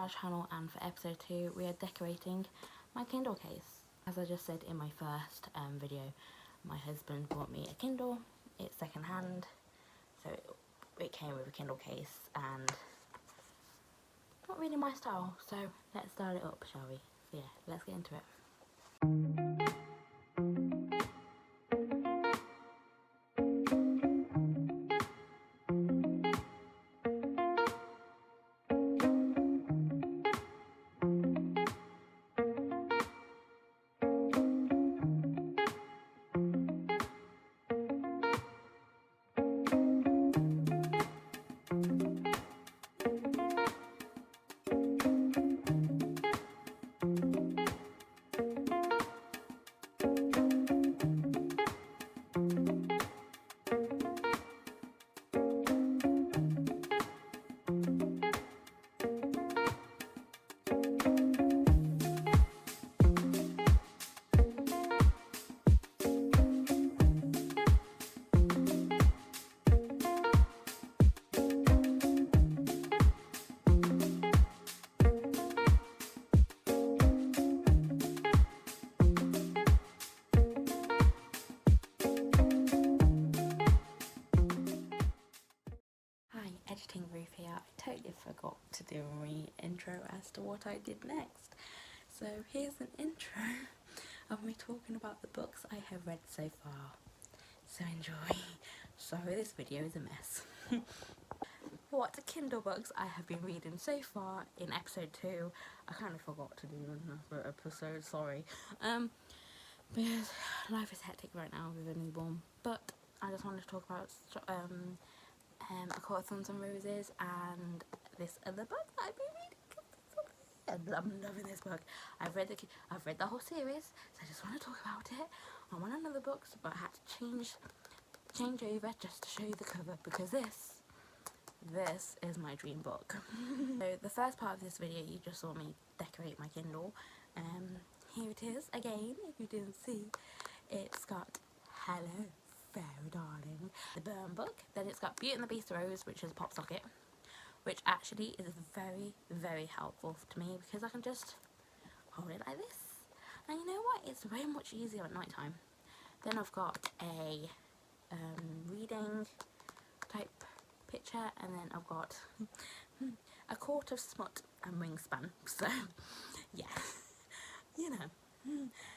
my channel, and for episode 2 we are decorating my Kindle case. As I just said in my first video, my husband bought me a Kindle. It's second hand, so it came with a Kindle case and not really my style, so let's start it up, shall we? So yeah, let's get into it. Editing Ruth here. I totally forgot to do a re-intro as to what I did next. So here's an intro of me talking about the books I have read so far. So enjoy. Sorry, this video is a mess. What Kindle books I have been reading so far in episode 2. I kind of forgot to do another episode, sorry. Because life is hectic right now with a newborn. But I just wanted to talk about Acosf and Roses and this other book that I've been reading. I'm loving this book. I've read the whole series, so I just want to talk about it. I want another book, but I had to change over just to show you the cover, because this is my dream book. So the first part of this video, you just saw me decorate my Kindle. Here it is again. If you didn't see, it's got Hello Fairy Darling, the Burn book. Then it's got Beauty and the Beast Rose, which is a pop socket, which actually is very, very helpful to me because I can just hold it like this. And you know what? It's very much easier at night time. Then I've got a reading type picture, and then I've got a quart of smut and wingspan. So yeah, you know,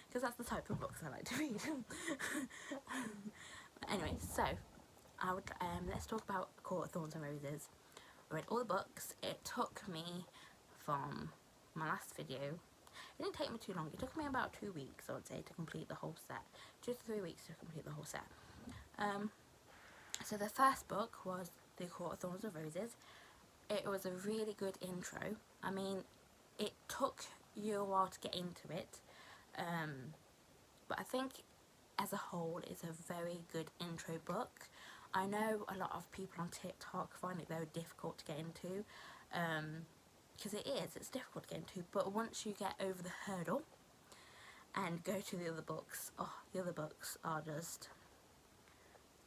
because that's the type of books I like to read. Anyway, so I would let's talk about Court of Thorns and Roses. I read all the books. It took me from my last video. It didn't take me too long. It took me about 2 weeks, I would say, to complete the whole set. 2 to 3 weeks to complete the whole set. So the first book was The Court of Thorns and Roses. It was a really good intro. I mean, it took you a while to get into it, but I think as a whole it's a very good intro book. I know a lot of people on TikTok find it very difficult to get into, because it's difficult to get into, but once you get over the hurdle and go to the other books, the other books are just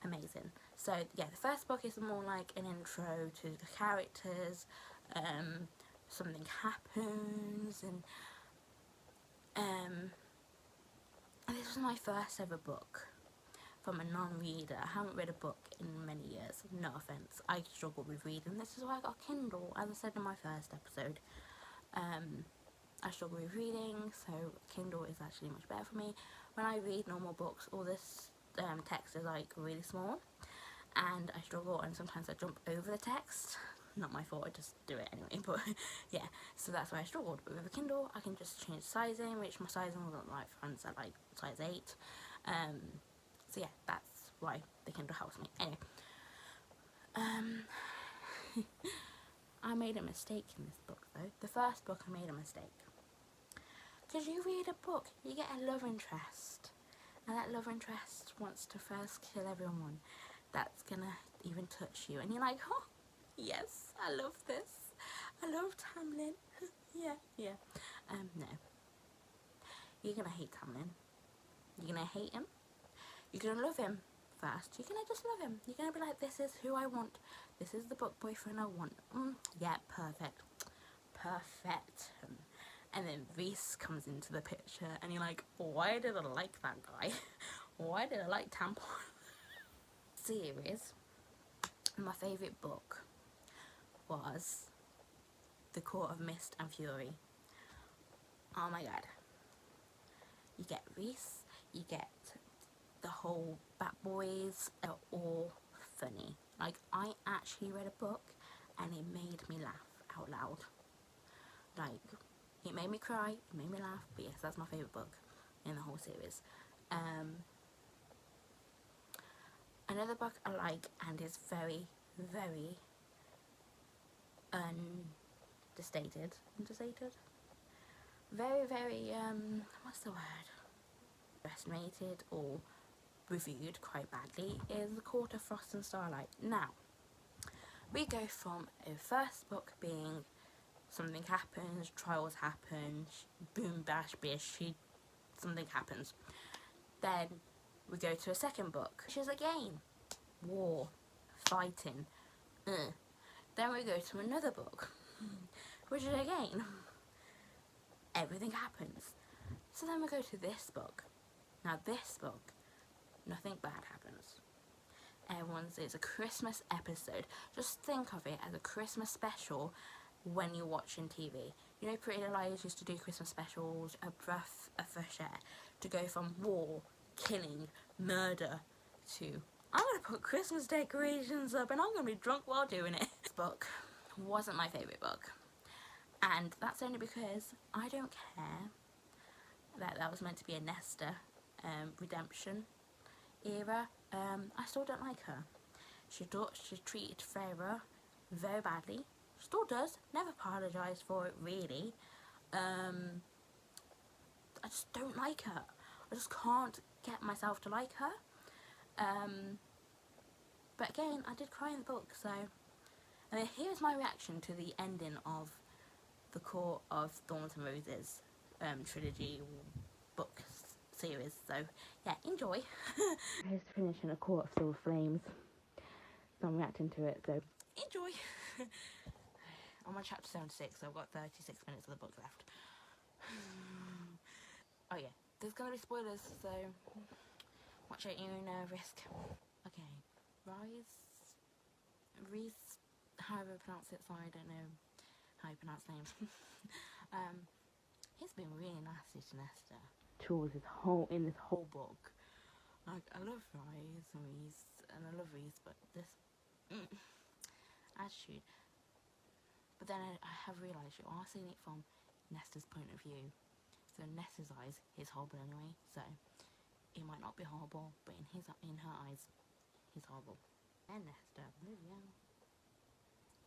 amazing. So yeah, the first book is more like an intro to the characters. Something happens, and this was my first ever book from a non-reader. I haven't read a book in many years, no offence. I struggle with reading. This is why I got Kindle, as I said in my first episode. I struggle with reading, so Kindle is actually much better for me. When I read normal books, all this text is like really small, and I struggle, and sometimes I jump over the text. Not my fault, I just do it anyway, but yeah, so that's why I struggled. But with a Kindle, I can just change sizing, which my sizing wasn't like friends at like size 8. So yeah, that's why the Kindle helps me. Anyway, I made a mistake in this book though. The first book I made a mistake. Because you read a book, you get a love interest, and that love interest wants to first kill everyone that's gonna even touch you, and you're like, oh, yes, I love this. I love Tamlin. yeah. No. You're gonna hate Tamlin. You're gonna hate him. You're gonna love him first. You're gonna just love him. You're gonna be like, this is who I want. This is the book boyfriend I want. Yeah, perfect. perfect. And then Reese comes into the picture, and you're like, why did I like that guy? Why did I like Tampon? Series, my favourite book was The Court of Mist and Fury. Oh my god. You get Reese, you get the whole Bat Boys, are all funny. Like, I actually read a book and it made me laugh out loud. Like, it made me cry, it made me laugh, but yes, that's my favourite book in the whole series. Another book I like, and is very, very understated, very, very, what's the word, estimated or reviewed quite badly, is The Court of Frost and Starlight. Now, we go from a first book being something happens, trials happen, boom, bash, bish, something happens. Then we go to a second book, which is again war, fighting. Then we go to another book, which is again everything happens. So then we go to this book. Now this book, nothing bad happens. It's a Christmas episode. Just think of it as a Christmas special when you're watching TV. You know, Pretty Little Liars used to do Christmas specials, a breath of fresh air, to go from war, killing, murder, to I'm going to put Christmas decorations up and I'm going to be drunk while doing it. This book wasn't my favourite book. And that's only because I don't care that was meant to be a Nesta redemption era. I still don't like her. She treated Farah very badly. Still does. Never apologised for it, really. I just don't like her. I just can't get myself to like her. But again, I did cry in the book, so... And then here's my reaction to the ending of The Court of Thorns and Roses trilogy book series. So, yeah, enjoy. Here's finishing A Court of Silver Flames. So I'm reacting to it, so enjoy. I'm on chapter 76, so I've got 36 minutes of the book left. Oh yeah, there's gonna be spoilers, so watch at your own risk. Okay, Reese, however I pronounce it, so I don't know how you pronounce names. He's been really nasty to Nesta towards in this whole book. Like, I love Reese, and I love Reese, but this attitude. But then I have realised you are seeing it from Nesta's point of view. So in Nesta's eyes, he's horrible anyway. So it might not be horrible, but in her eyes, he's horrible. And Nesta, Olivia.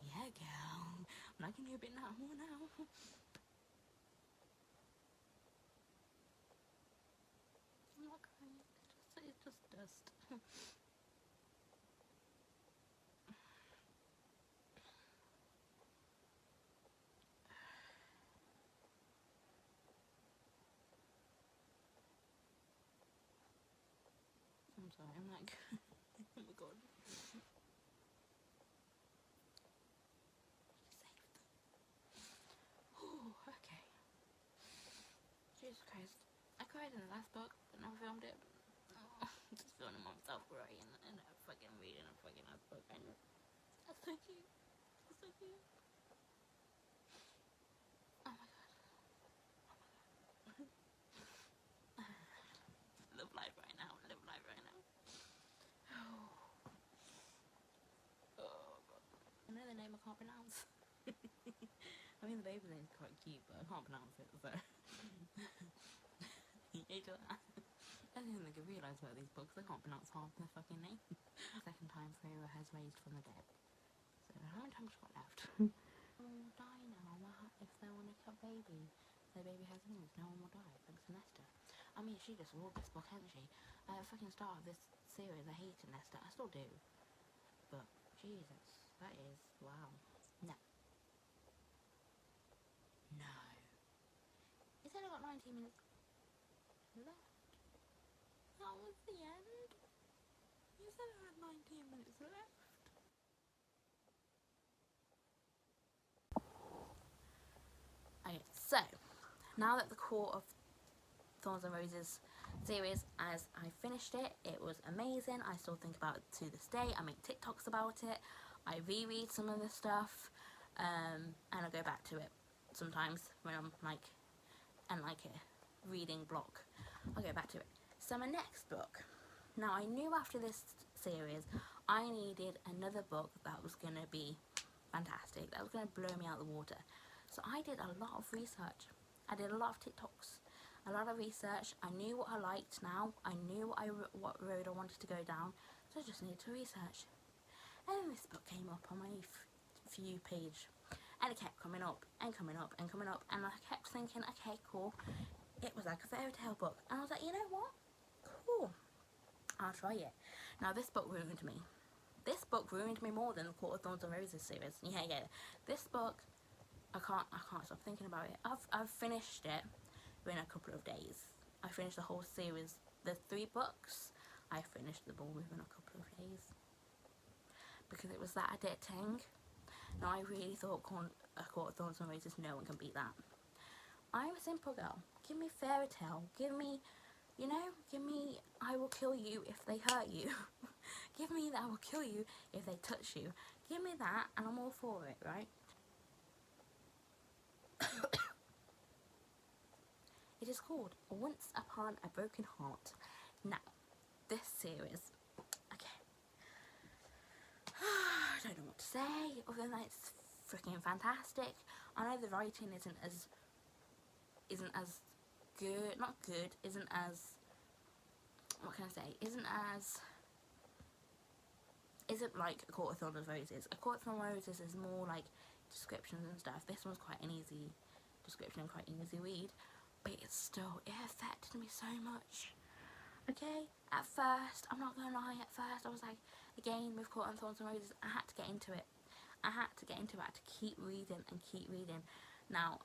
Yeah, girl. I'm liking you a bit now, more now. I'm not crying. It's just dust. I'm sorry, I'm like, oh my god. Ooh, okay. Jesus Christ. I cried in the last book, but never filmed it. Oh, just filming myself crying and fucking reading a fucking last book. And that's so cute. That's so cute. Oh my god. Oh my god. Live life right now. Live life right now. Oh god. Another name I can't pronounce. I mean, the baby name's quite cute, but I can't pronounce it, so. You hate that. I don't think I realise about these books. I can't pronounce half their fucking name. Second time Farah has raised from the dead. So how many times got left? Will die now. If they want to kill baby, their baby has wings. No one will die. Thanks to Nesta. I mean, she just wrote this book, hasn't she? At the fucking start of this series, I hated Nesta. I still do. But Jesus, that is wow. No. No. It's only got 19 minutes left. That was the end. You said I had 19 minutes left. So, now that the Court of Thorns and Roses series, as I finished it, it was amazing. I still think about it to this day. I make TikToks about it. I reread some of the stuff, and I go back to it sometimes when I'm like in like a reading block. I'll go back to it. So my next book. Now I knew after this series I needed another book that was going to be fantastic, that was going to blow me out of the water. So I did a lot of research. I did a lot of TikToks, a lot of research. I knew what I liked now. I knew what road I wanted to go down. So I just needed to research. And then this book came up on my For You page. And it kept coming up and coming up and coming up. And I kept thinking, okay, cool. It was like a fairy tale book. And I was like, you know what? Cool. I'll try it. Now this book ruined me. This book ruined me more than the Court of Thorns and Roses series. Yeah. This book, I can't stop thinking about it. I've finished it in a couple of days. I finished the whole series, the 3 books. I finished them all within a couple of days because it was that addicting. Now I really thought a Court of Thorns and Roses, no one can beat that. I'm a simple girl. Give me fairy tale. Give me, give me I will kill you if they hurt you. Give me that I will kill you if they touch you. Give me that and I'm all for it, right? It is called Once Upon a Broken Heart. Now, this series, okay, I don't know what to say other than that it's freaking fantastic. I know the writing isn't as good, not good, isn't as, what can I say, isn't like A Court of Thorns and Roses. A Court of Thorns and Roses is more like descriptions and stuff. This one's quite an easy description, quite an easy read, but it affected me so much. Okay, at first, I'm not gonna lie, at first I was like, again with Court of Thorns and Roses, I had to get into it. I had to keep reading and keep reading. Now,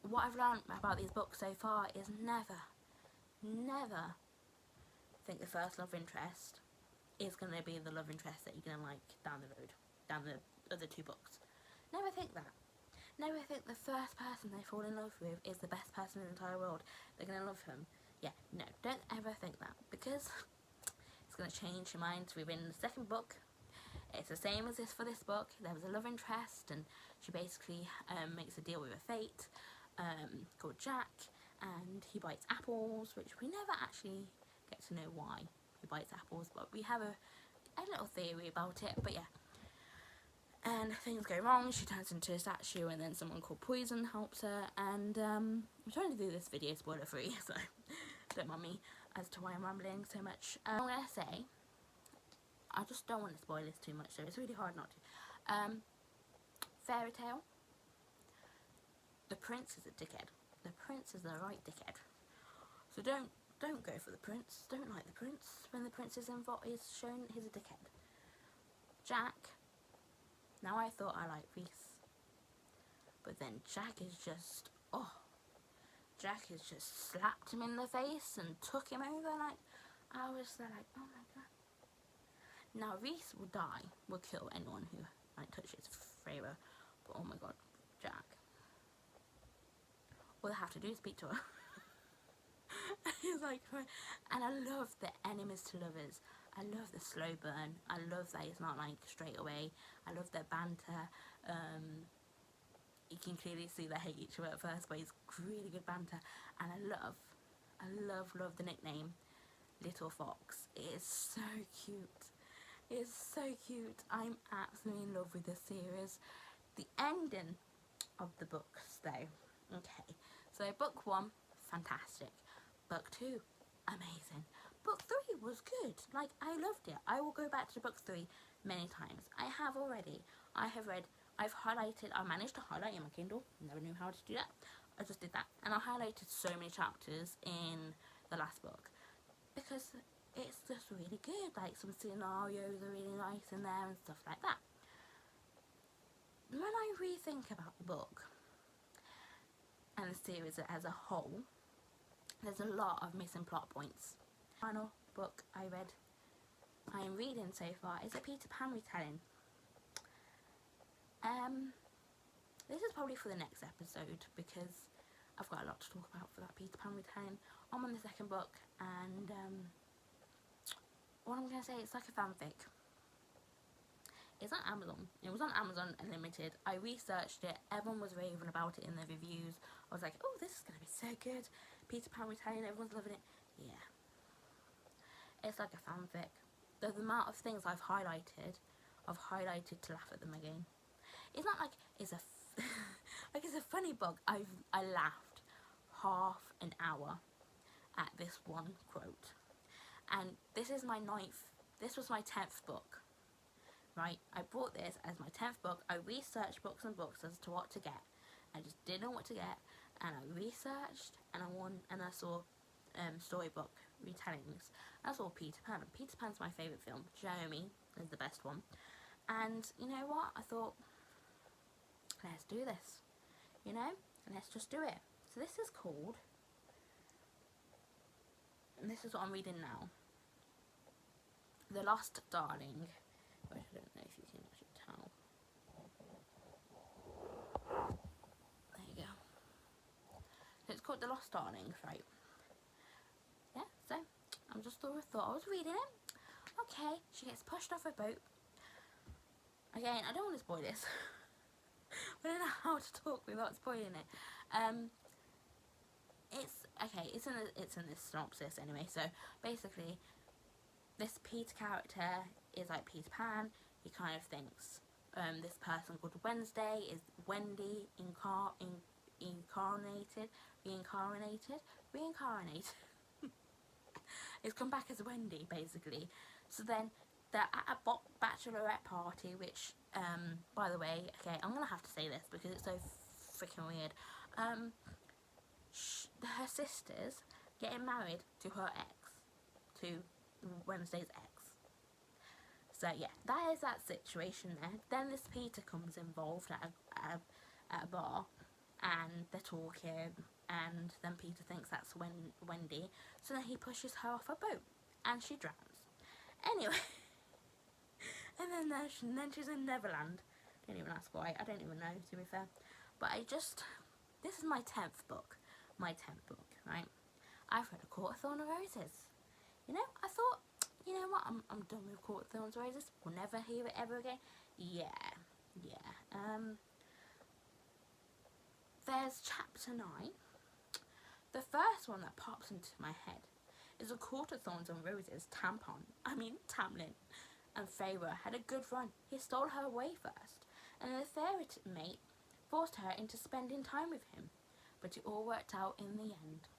what I've learned about these books so far is never think the first love interest is going to be the love interest that you're going to like down the road, down the other 2 books. Never think that. Never think the first person they fall in love with is the best person in the entire world. They're going to love him. Yeah, no, don't ever think that, because it's going to change your mind within the second book. It's the same as this for this book. There was a love interest and she basically makes a deal with a fate called Jack, and he bites apples, which we never actually get to know why he bites apples, but we have a little theory about it. But yeah, and things go wrong. She turns into a statue, and then someone called Poison helps her. And I'm trying to do this video spoiler free, so don't mind me as to why I'm rambling so much. I'm gonna say, I just don't want to spoil this too much, so it's really hard not to. Fairy tale. The prince is a dickhead. The prince is the right dickhead. So don't go for the prince. Don't like the prince. When the prince is shown, he's a dickhead. Jack. Now I thought I liked Reese, but then Jack has just slapped him in the face and took him over. Like, I was there like, oh my god. Now Reese will die, will kill anyone who like touches Freyra, but oh my god, Jack. All they have to do is speak to her. He's like, and I love the enemies to lovers. I love the slow burn. I love that it's not like straight away. I love their banter. You can clearly see they hate each other at first, but it's really good banter. And I love the nickname Little Fox. It is so cute. It's so cute. I'm absolutely in love with this series. The ending of the books though. Okay, so book 1, fantastic. Book 2, amazing. Book 3 was good. Like, I loved it. I will go back to book 3 many times. I have already. I've highlighted, I managed to highlight in my Kindle. Never knew how to do that. I just did that. And I highlighted so many chapters in the last book, because it's just really good. Like, some scenarios are really nice in there and stuff like that. When I rethink about the book and the series as a whole, there's a lot of missing plot points. The final book I am reading so far is a Peter Pan retelling. this is probably for the next episode because I've got a lot to talk about for that Peter Pan retelling. I'm on the second book, and what I'm going to say, it's like a fanfic. It's on Amazon. It was on Amazon Unlimited. I researched it. Everyone was raving about it in their reviews. I was like, oh, this is going to be so good. Peter Pan retelling, everyone's loving it. Yeah. It's like a fanfic. The amount of things I've highlighted to laugh at them again. It's not like it's a like it's a funny book. I laughed half an hour at this one quote, and this was my 10th book, right? I bought this as my 10th book. I researched books and books as to what to get. I just didn't know what to get, and I researched, and I saw storybook retellings. I saw Peter Pan, and Peter Pan's my favourite film. Jeremy is the best one. And you know what? I thought, let's do this. You know? Let's just do it. So this is called, and this is what I'm reading now, The Lost Darling. Which I don't know if you can actually tell. There you go. So it's called The Lost Darling, right? Yeah, so I thought I was reading it. Okay, she gets pushed off a boat. Again, I don't want to spoil this. I don't know how to talk without spoiling it. It's in this synopsis anyway. So basically, this Peter character is like Peter Pan. He kind of thinks this person called Wednesday is Wendy reincarnated. It's come back as Wendy, basically. So then they're at a bachelorette party, which, by the way, okay, I'm gonna have to say this because it's so freaking weird. Her sister's getting married to her ex, to Wednesday's ex. So yeah, that is that situation there. Then this Peter comes involved at a bar, and they're talking, and then Peter thinks that's Wendy, so then he pushes her off a boat, and she drowns. Anyway, and then she's in Neverland. Don't even ask why. I don't even know, to be fair. But this is my 10th book. Right? I've read A Court of Thorns and Roses. You know, I thought, you know what, I'm done with Court of Thorns and Roses. We'll never hear it ever again. Yeah. There's chapter 9. The first one that pops into my head is A Court of Thorns and Roses. Tamlin and Feyre had a good run. He stole her away first, and the fairy mate forced her into spending time with him. But it all worked out in the end.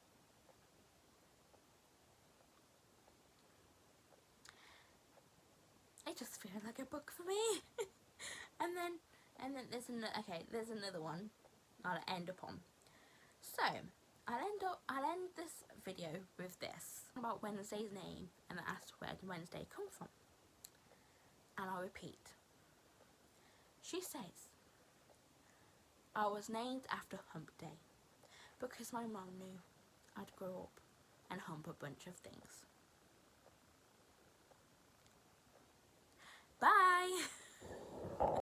It just feels like a book for me. and then there's another one I'll end upon. So I'll end this video with this about Wednesday's name, and ask where did Wednesday come from. And I'll repeat. She says, I was named after Hump Day because my mum knew I'd grow up and hump a bunch of things.